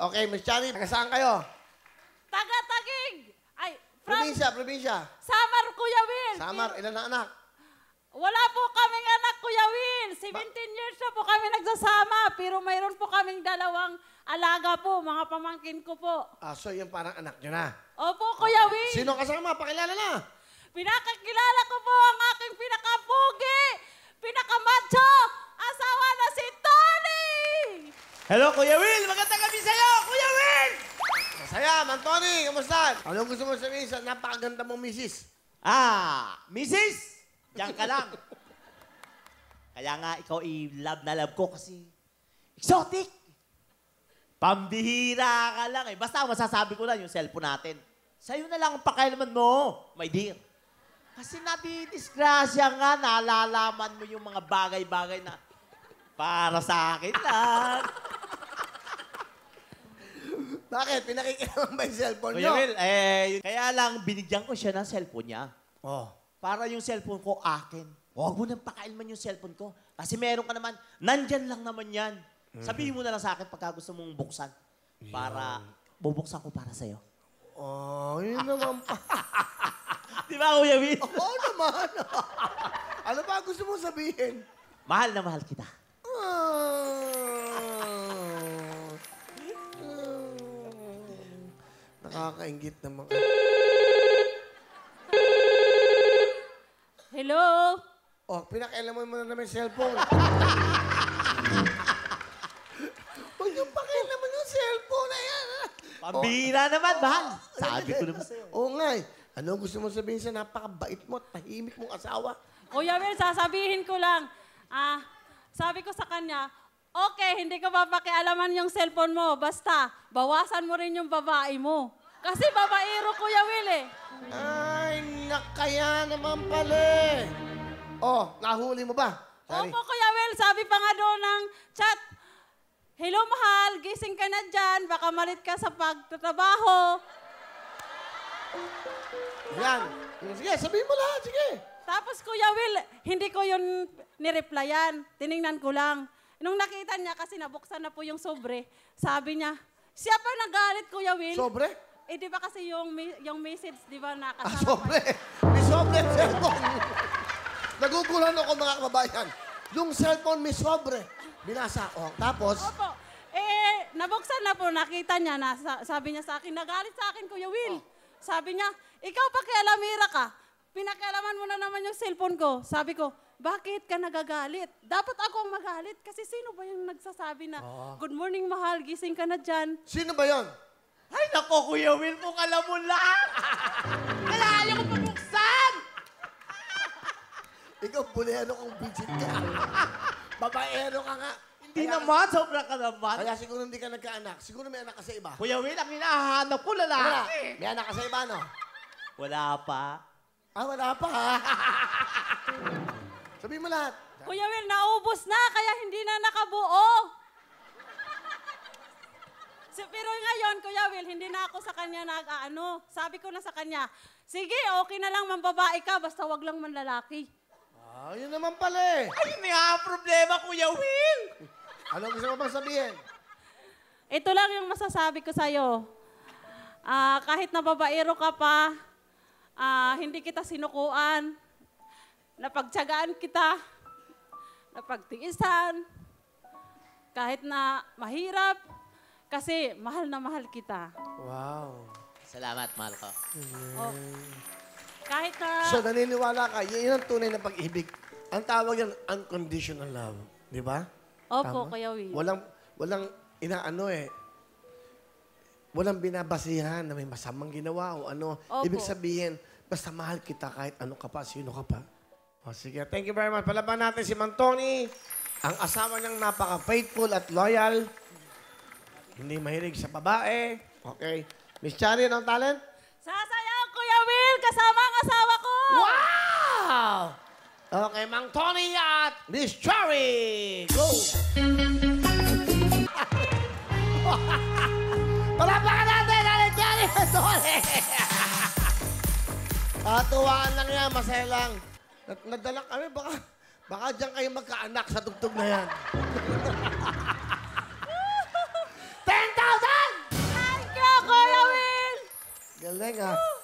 Okay, Miss Chari, taga saan kayo? Taga-Tagig. Ay, from Probinsya. Samar, Kuya Will. Samar, ilan na anak? Wala po kaming anak, Kuya Will. 17 years na po kami nagsasama. Pero mayroon po kaming dalawang alaga po, mga pamangkin ko po. Ah, so yung parang anak nyo na. Opo, Kuya Will. Sino kasama? Pakilala na. Pinakakilala ko po ang aking pinakapugi, pinakamacho, asawa na si Tony! Hello, Kuya Will! Magandang gabi sa'yo, Kuya Will! Masaya, Tony, kamusta? Ano gusto mo sabihin sa napakaganda mong misis? Mrs. Diyan ka lang. Kaya nga, ikaw i-love na love ko kasi exotic. Pambihira ka lang eh. Basta masasabi ko lang yung cellphone natin. Sa'yo na lang ang pakialaman mo, my dear. Kasi nadidisgrasya nga, nalalaman mo yung mga bagay-bagay na para sa akin lang. Bakit? Pinakikilaman ba yung cellphone Kuya nyo? Will, kaya lang binigyan ko siya ng cellphone niya. Oh. Para yung cellphone ko akin. Huwag mo nang pakailman yung cellphone ko. Kasi meron ka naman, nandyan lang naman yan. Sabihin mo na lang sa akin pagka gusto mong buksan. Para, bubuksan ko para sa'yo. Oh, yun naman pa. Di ba, Kuya Will? Oo naman. Ano ba gusto mo sabihin? Mahal na mahal kita. Nakakaingit naman. Hello? Oh, pinakialaman mo na naman yung cellphone. Huwag yung pakialaman yung cellphone na yan. Pambira naman, mahal. Sabi ko naman sa'yo. Oo nga eh. Ano gusto mo sabihin sa napakabait mo at tahimik mong asawa? Kuya Will, sasabihin ko lang. Sabi ko sa kanya, okay, hindi ko papakialaman yung cellphone mo. Basta, bawasan mo rin yung babae mo. Kasi babaero, Kuya Will eh. Ay, nakaya naman pala eh. Oh, nahuli mo ba? Sorry. Opo, Kuya Will, sabi pa nga doon ng chat, hello, mahal, gising ka na dyan. Baka malit ka sa pagtatrabaho. Yan. Sige, sabihin mo lahat. Sige. Tapos, Kuya Will, hindi ko yun nireplyan. Tiningnan ko lang. Nung nakita niya, kasi nabuksan na po yung sobre, sabi niya, siya pa nagalit, Kuya Will. Sobre? Eh, di ba kasi yung message, di ba, nakasama? Sobre. May sobre cellphone. Nagugulan ako mga kababayan. Yung cellphone may sobre. Binasa. Oh, tapos? Opo. Eh, nabuksan na po, nakita niya na, sabi niya sa akin, nagalit sa akin, Kuya Will. Sabi niya, ikaw pakialamira ka. Pinakialaman mo na naman yung cellphone ko. Sabi ko, bakit ka nagagalit? Dapat ako ang magalit kasi sino ba yung nagsasabi na, good morning, mahal, gising ka na dyan. Sino ba yon? Ay, nako, Kuya Will, kung alam mo lang. Kaya ayaw ko pabuksan. Ikaw, bulero kong bitchin ka. Babaero ka nga. Hindi naman, sobra ka naman. Kaya siguro hindi ka nagkaanak. Siguro may anak ka sa iba. Kuya Will, ang hinahanap ko lalaki. May anak ka sa iba, no? Wala pa. Ah, wala pa, ha? Sabihin mo lahat. Kuya Will, naubos na, kaya hindi na nakabuo. Pero ngayon, Kuya Will, hindi na ako sa kanya sabi ko na sa kanya, sige, okay na lang, mambabae ka, basta wag lang manlalaki. Ah, yun naman pala eh. Ay, may problema, Kuya Will. Ano gusto mo bang sabihin? Ito lang yung masasabi ko sa'yo. Kahit na babaero ka pa, hindi kita sinukuan, napagtyagaan kita, napagtiisan, kahit na mahirap, kasi mahal na mahal kita. Wow. Salamat, mahal ko. Oh. Kahit na... So, naniniwala ka, yun ang tunay na pag-ibig. Ang tawag yan, unconditional love. Di ba? Opo, Tama? Kuya Will. Walang inaano eh. Walang binabasihan na may masamang ginawa o ano. Opo. Ibig sabihin, basta mahal kita kahit ano ka pa, sino ka pa. O sige, thank you very much. Palaban natin si Tony, ang asawa niyang napaka-faithful at loyal. Hindi mahilig sa babae. Okay. Miss Chari, anong talent? Sasayaw, Kuya Will, kasama ang asawa ko! Wow! Okay, Tony at Miss Chari. Go! Palapakan natin! Alit Chari! Tony! Tuwaan lang yan, masaya lang. Nadala kami, baka dyan kayo magkaanak sa tugtog na yan. 10,000! galing ah.